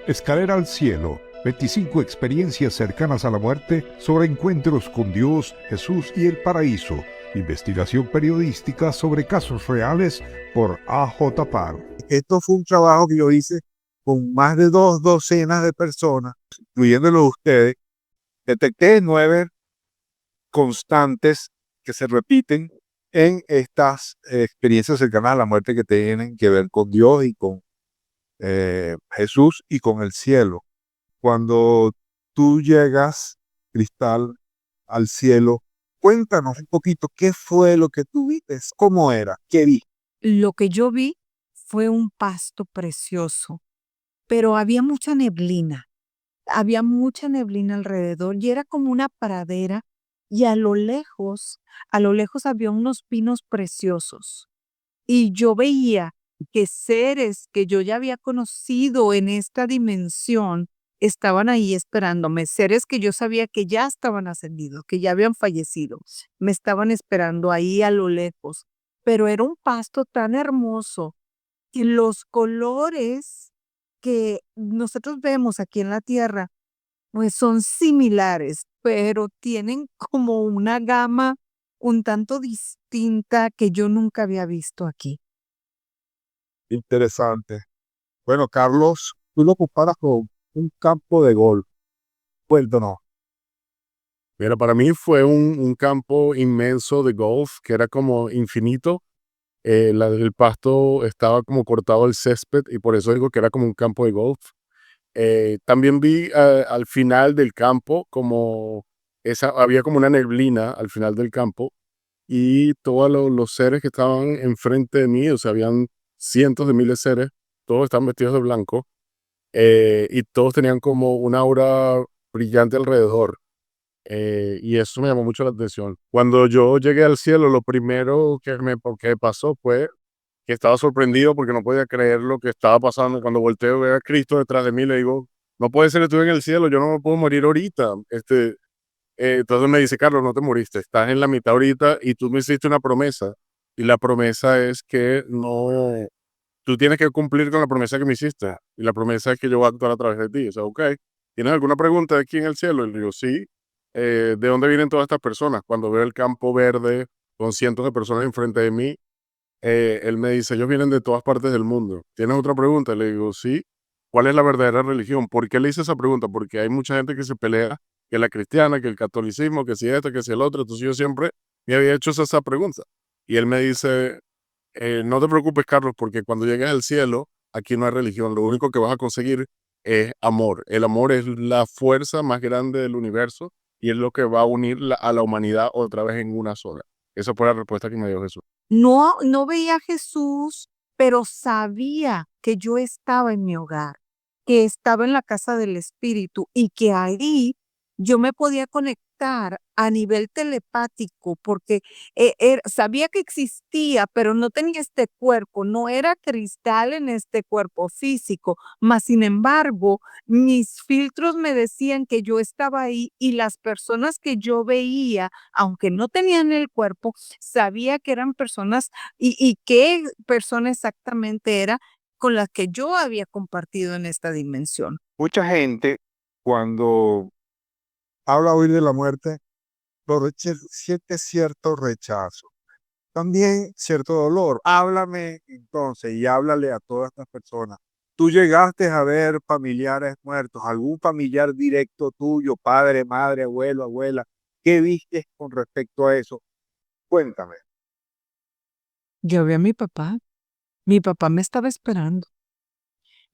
Escalera al cielo, 25 experiencias cercanas a la muerte sobre encuentros con Dios, Jesús y el paraíso. Investigación periodística sobre casos reales por A.J. Parr. Esto fue un trabajo que yo hice con más de 2 docenas de personas, incluyéndolo ustedes. Detecté 9 constantes que se repiten en estas experiencias cercanas a la muerte que tienen que ver con Dios y con Jesús y con el cielo. Cuando tú llegas, Cristal, al cielo, cuéntanos un poquito qué fue lo que tú viste, cómo era, qué vi. Lo que yo vi fue un pasto precioso, pero había mucha neblina alrededor y era como una pradera y a lo lejos había unos pinos preciosos. Y yo veía que seres que yo ya había conocido en esta dimensión estaban ahí esperándome, seres que yo sabía que ya estaban ascendidos, que ya habían fallecido, me estaban esperando ahí a lo lejos. Pero era un pasto tan hermoso y los colores que nosotros vemos aquí en la tierra, pues son similares, pero tienen como una gama un tanto distinta que yo nunca había visto aquí. Interesante. Bueno, Carlos, tú lo comparas con un campo de golf. Cuéntanos. Mira, para mí fue un campo inmenso de golf que era como infinito. El pasto estaba como cortado el césped y por eso digo que era como un campo de golf. También vi al final del campo había como una neblina al final del campo y todos los seres que estaban enfrente de mí, o sea, habían cientos de miles de seres, todos estaban vestidos de blanco y todos tenían como una aura brillante alrededor. Y eso me llamó mucho la atención. Cuando yo llegué al cielo, lo primero que pasó fue que estaba sorprendido porque no podía creer lo que estaba pasando. Cuando volteo, veo a Cristo detrás de mí, le digo, no puede ser que estuve en el cielo, yo no me puedo morir ahorita. Entonces me dice, Carlos, no te moriste, estás en la mitad ahorita y tú me hiciste una promesa. Y la promesa es que no, tú tienes que cumplir con la promesa que me hiciste. Y la promesa es que yo voy a actuar a través de ti. O sea, ok, ¿tienes alguna pregunta aquí en el cielo? Y le digo, sí. ¿De dónde vienen todas estas personas? Cuando veo el campo verde con cientos de personas enfrente de mí, él me dice, ellos vienen de todas partes del mundo. ¿Tienes otra pregunta? Le digo, sí. ¿Cuál es la verdadera religión? ¿Por qué le hice esa pregunta? Porque hay mucha gente que se pelea, que la cristiana, que el catolicismo, que si esto, que si el otro. Entonces yo siempre me había hecho esa pregunta. Y él me dice, no te preocupes, Carlos, porque cuando llegues al cielo, aquí no hay religión. Lo único que vas a conseguir es amor. El amor es la fuerza más grande del universo y es lo que va a unir a la humanidad otra vez en una sola. Esa fue la respuesta que me dio Jesús. No veía a Jesús, pero sabía que yo estaba en mi hogar, que estaba en la casa del Espíritu y que ahí yo me podía conectar a nivel telepático porque sabía que existía, pero no tenía este cuerpo, no era cristal en este cuerpo físico, mas sin embargo, mis filtros me decían que yo estaba ahí y las personas que yo veía, aunque no tenían el cuerpo, sabía que eran personas y qué persona exactamente era con las que yo había compartido en esta dimensión. Mucha gente, cuando habla hoy de la muerte, siente cierto rechazo, también cierto dolor. Háblame entonces y háblale a todas estas personas. ¿Tú llegaste a ver familiares muertos, algún familiar directo tuyo, padre, madre, abuelo, abuela? ¿Qué viste con respecto a eso? Cuéntame. Yo vi a mi papá me estaba esperando.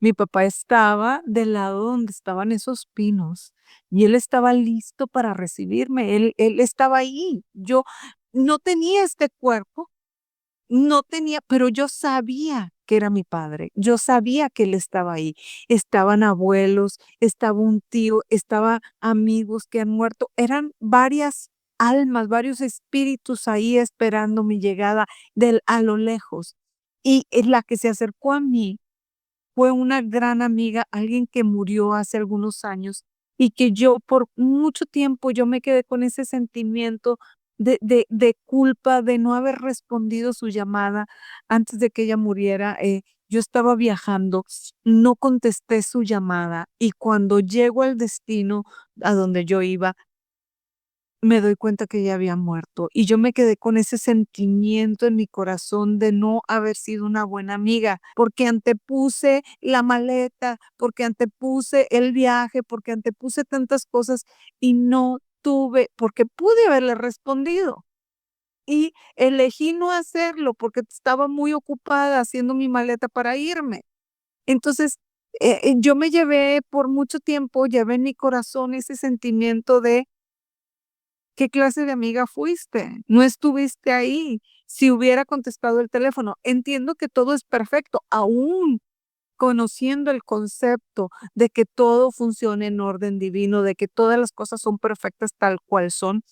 Mi papá estaba del lado donde estaban esos pinos y él estaba listo para recibirme. Él estaba ahí. Yo no tenía este cuerpo, no tenía, pero yo sabía que era mi padre. Yo sabía que él estaba ahí. Estaban abuelos, estaba un tío, estaba amigos que han muerto. Eran varias almas, varios espíritus ahí esperando mi llegada a lo lejos. Y la que se acercó a mí fue una gran amiga, alguien que murió hace algunos años y que yo por mucho tiempo yo me quedé con ese sentimiento de culpa de no haber respondido su llamada antes de que ella muriera. yo estaba viajando, no contesté su llamada y cuando llego al destino a donde yo iba, me doy cuenta que ella había muerto y yo me quedé con ese sentimiento en mi corazón de no haber sido una buena amiga, porque antepuse la maleta, porque antepuse el viaje, porque antepuse tantas cosas y no tuve, porque pude haberle respondido. Y elegí no hacerlo porque estaba muy ocupada haciendo mi maleta para irme. Entonces, yo me llevé por mucho tiempo, llevé en mi corazón ese sentimiento de ¿qué clase de amiga fuiste? No estuviste ahí. Si hubiera contestado el teléfono, entiendo que todo es perfecto, aún conociendo el concepto de que todo funciona en orden divino, de que todas las cosas son perfectas tal cual son,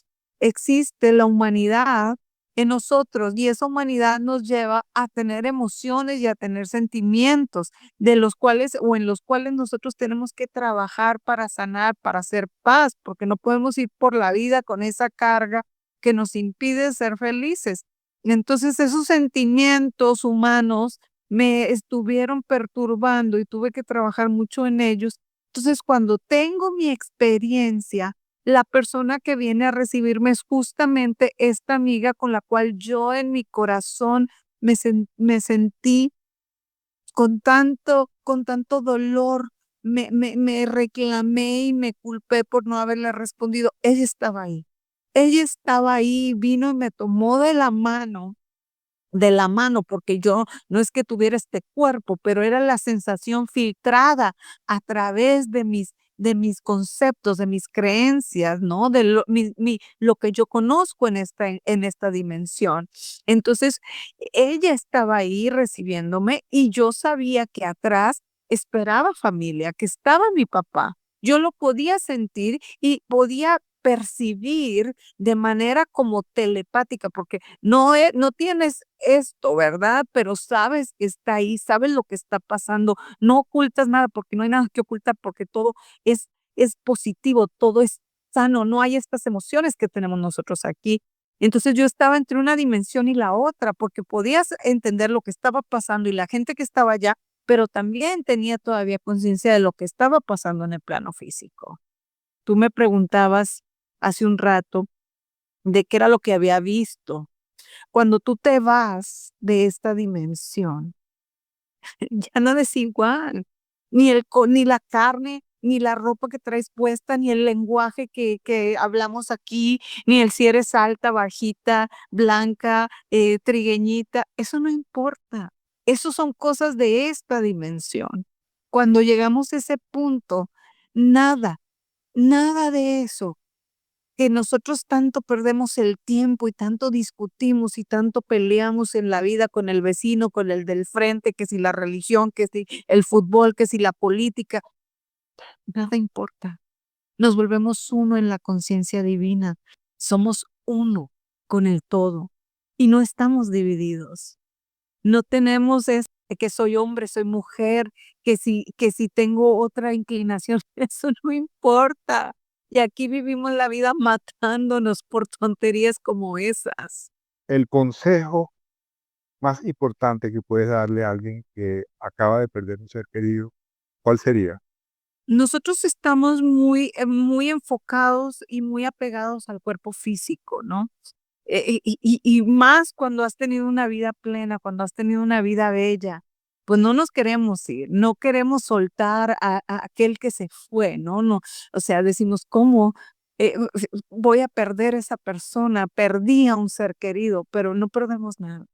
existe la humanidad en nosotros y esa humanidad nos lleva a tener emociones y a tener sentimientos de los cuales o en los cuales nosotros tenemos que trabajar para sanar, para hacer paz, porque no podemos ir por la vida con esa carga que nos impide ser felices. Entonces esos sentimientos humanos me estuvieron perturbando y tuve que trabajar mucho en ellos. Entonces, cuando tengo mi experiencia, la persona que viene a recibirme es justamente esta amiga con la cual yo en mi corazón me sentí con tanto dolor, me reclamé y me culpé por no haberle respondido. Ella estaba ahí, vino y me tomó de la mano, porque yo no es que tuviera este cuerpo, pero era la sensación filtrada a través de mis conceptos, de mis creencias, ¿no? De lo que yo conozco en esta dimensión. Entonces, ella estaba ahí recibiéndome y yo sabía que atrás esperaba familia, que estaba mi papá. Yo lo podía sentir y podía percibir de manera como telepática, porque no tienes esto, ¿verdad? Pero sabes que está ahí, sabes lo que está pasando, no ocultas nada porque no hay nada que ocultar, porque todo es, es positivo, todo es sano, no hay estas emociones que tenemos nosotros aquí. Entonces yo estaba entre una dimensión y la otra, porque podías entender lo que estaba pasando y la gente que estaba allá, pero también tenía todavía conciencia de lo que estaba pasando en el plano físico. Tú me preguntabas hace un rato de qué era lo que había visto. Cuando tú te vas de esta dimensión, ya no es igual. Ni la carne, ni la ropa que traes puesta, ni el lenguaje que hablamos aquí, ni el si eres alta, bajita, blanca, trigueñita. Eso no importa. Eso son cosas de esta dimensión. Cuando llegamos a ese punto, nada, nada de eso que nosotros tanto perdemos el tiempo y tanto discutimos y tanto peleamos en la vida con el vecino, con el del frente, que si la religión, que si el fútbol, que si la política, nada importa. Nos volvemos uno en la conciencia divina. Somos uno con el todo y no estamos divididos. No tenemos que soy hombre, soy mujer, que si tengo otra inclinación, eso no importa. Y aquí vivimos la vida matándonos por tonterías como esas. El consejo más importante que puedes darle a alguien que acaba de perder un ser querido, ¿cuál sería? Nosotros estamos muy enfocados y muy apegados al cuerpo físico, ¿no? Y más cuando has tenido una vida plena, cuando has tenido una vida bella, pues no nos queremos ir, no queremos soltar a aquel que se fue, ¿no? No, o sea, decimos, ¿cómo voy a perder esa persona? Perdí a un ser querido, pero no perdemos nada.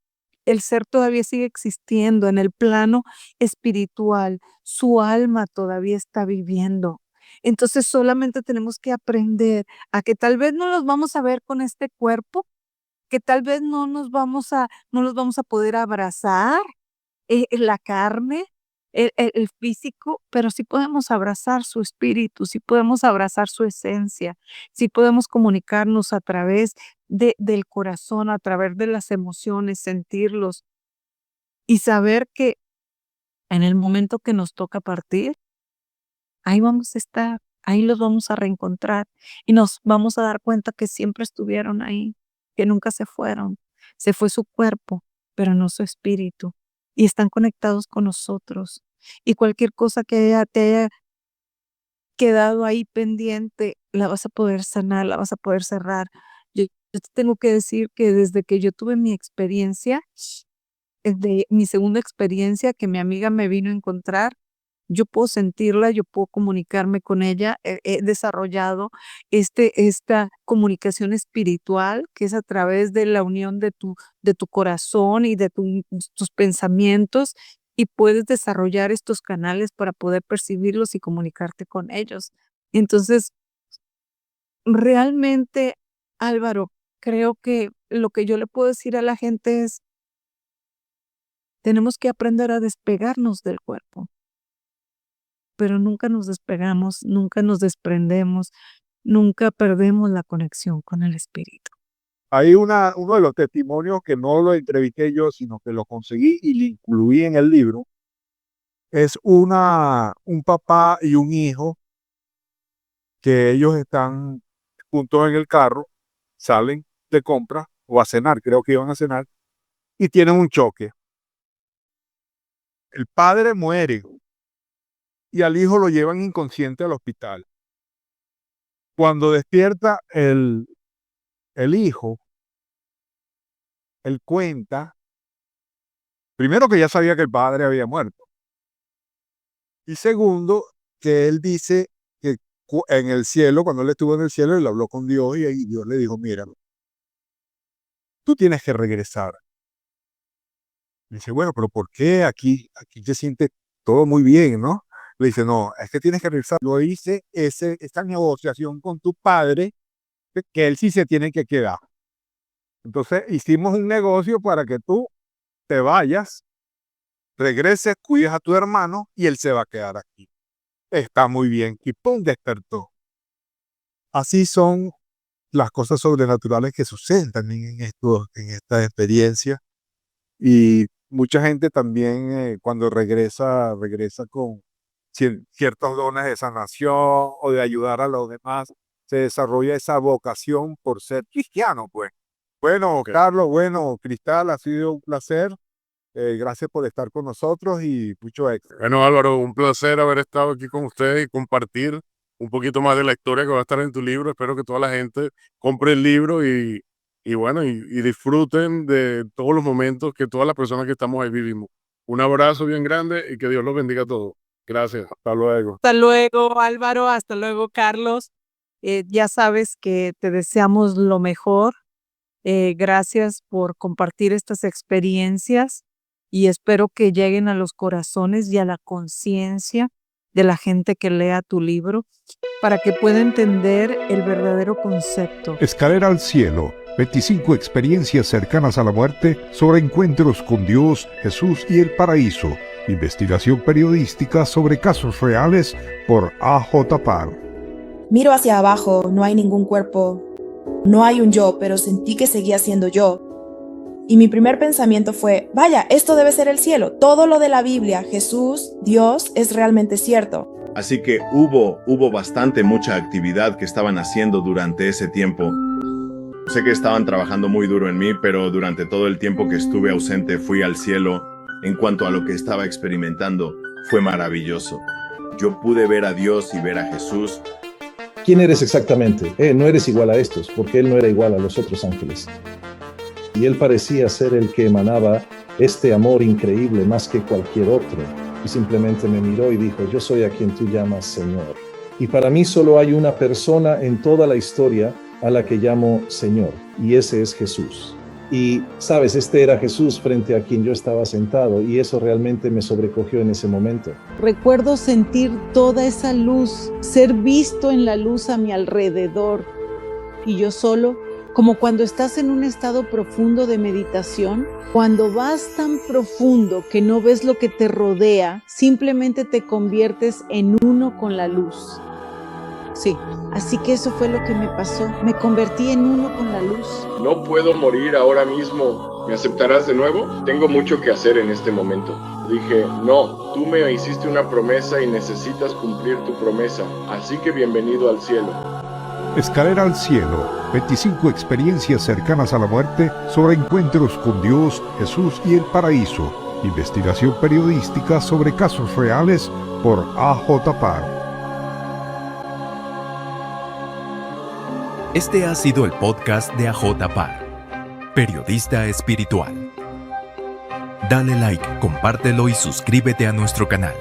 El ser todavía sigue existiendo en el plano espiritual, su alma todavía está viviendo. Entonces solamente tenemos que aprender a que tal vez no los vamos a ver con este cuerpo, que tal vez no los vamos a poder abrazar, la carne, el físico, pero sí podemos abrazar su espíritu, sí podemos abrazar su esencia, sí podemos comunicarnos a través del corazón, a través de las emociones, sentirlos y saber que en el momento que nos toca partir, ahí vamos a estar, ahí los vamos a reencontrar y nos vamos a dar cuenta que siempre estuvieron ahí, que nunca se fueron. Se fue su cuerpo, pero no su espíritu. y están conectados con nosotros. Y cualquier cosa que te haya quedado ahí pendiente, la vas a poder sanar, la vas a poder cerrar. Yo te tengo que decir que desde que yo tuve mi experiencia, de mi segunda experiencia que mi amiga me vino a encontrar, yo puedo sentirla, yo puedo comunicarme con ella. He desarrollado esta comunicación espiritual que es a través de la unión de tu corazón y de tus pensamientos, y puedes desarrollar estos canales para poder percibirlos y comunicarte con ellos. Entonces, realmente, Álvaro, creo que lo que yo le puedo decir a la gente es, tenemos que aprender a despegarnos del cuerpo, pero nunca nos despegamos, nunca nos desprendemos, nunca perdemos la conexión con el espíritu. Hay uno de los testimonios que no lo entrevisté yo, sino que lo conseguí y lo incluí en el libro. Es un papá y un hijo que ellos están juntos en el carro, salen de compra o a cenar, creo que iban a cenar, y tienen un choque. El padre muere y al hijo lo llevan inconsciente al hospital. Cuando despierta el hijo, él cuenta, primero que ya sabía que el padre había muerto, y segundo, que él dice que en el cielo, cuando él estuvo en el cielo, él habló con Dios y ahí Dios le dijo, mira, tú tienes que regresar. Y dice, bueno, pero ¿por qué? Aquí se siente todo muy bien, ¿no? Le dice, no, es que tienes que regresar. Yo hice esta negociación con tu padre, que él sí se tiene que quedar. Entonces hicimos un negocio para que tú te vayas, regreses, cuides a tu hermano y él se va a quedar aquí. Está muy bien. Y pum, despertó. Así son las cosas sobrenaturales que suceden también en esta experiencia. Y mucha gente también cuando regresa con ciertos dones de sanación o de ayudar a los demás. Se desarrolla esa vocación por ser cristiano, pues. Bueno, Ok. Carlos, bueno, Cristal, ha sido un placer. Gracias por estar con nosotros y mucho éxito. Bueno, Álvaro, un placer haber estado aquí con ustedes y compartir un poquito más de la historia que va a estar en tu libro. Espero que toda la gente compre el libro y bueno, y disfruten de todos los momentos que todas las personas que estamos ahí vivimos. Un abrazo bien grande y que Dios los bendiga a todos. Gracias. Hasta luego. Hasta luego, Álvaro, hasta luego, Carlos. Ya sabes que te deseamos lo mejor. Gracias por compartir estas experiencias y espero que lleguen a los corazones y a la conciencia de la gente que lea tu libro para que pueda entender el verdadero concepto. Escalera al cielo, 25 experiencias cercanas a la muerte sobre encuentros con Dios, Jesús y el paraíso. Investigación periodística sobre casos reales por A.J. Parr. Miro hacia abajo, no hay ningún cuerpo. No hay un yo, pero sentí que seguía siendo yo. Y mi primer pensamiento fue, vaya, esto debe ser el cielo. Todo lo de la Biblia, Jesús, Dios, es realmente cierto. Así que hubo mucha actividad que estaban haciendo durante ese tiempo. Sé que estaban trabajando muy duro en mí, pero durante todo el tiempo que estuve ausente fui al cielo. En cuanto a lo que estaba experimentando, fue maravilloso. Yo pude ver a Dios y ver a Jesús. ¿Quién eres exactamente? No eres igual a estos, porque él no era igual a los otros ángeles. Y él parecía ser el que emanaba este amor increíble más que cualquier otro. Y simplemente me miró y dijo, yo soy a quien tú llamas Señor. Y para mí solo hay una persona en toda la historia a la que llamo Señor, y ese es Jesús. Y, sabes, este era Jesús frente a quien yo estaba sentado, y eso realmente me sobrecogió en ese momento. Recuerdo sentir toda esa luz, ser visto en la luz a mi alrededor, y yo solo, como cuando estás en un estado profundo de meditación, cuando vas tan profundo que no ves lo que te rodea, simplemente te conviertes en uno con la luz. Sí, así que eso fue lo que me pasó. Me convertí en uno con la luz. No puedo morir ahora mismo. ¿Me aceptarás de nuevo? Tengo mucho que hacer en este momento. Dije, no, tú me hiciste una promesa y necesitas cumplir tu promesa. Así que bienvenido al cielo. Escalera al cielo, 25 experiencias cercanas a la muerte sobre encuentros con Dios, Jesús y el paraíso. Investigación periodística sobre casos reales por AJ Parr. Este ha sido el podcast de AJ Parr, periodista espiritual. Dale like, compártelo y suscríbete a nuestro canal.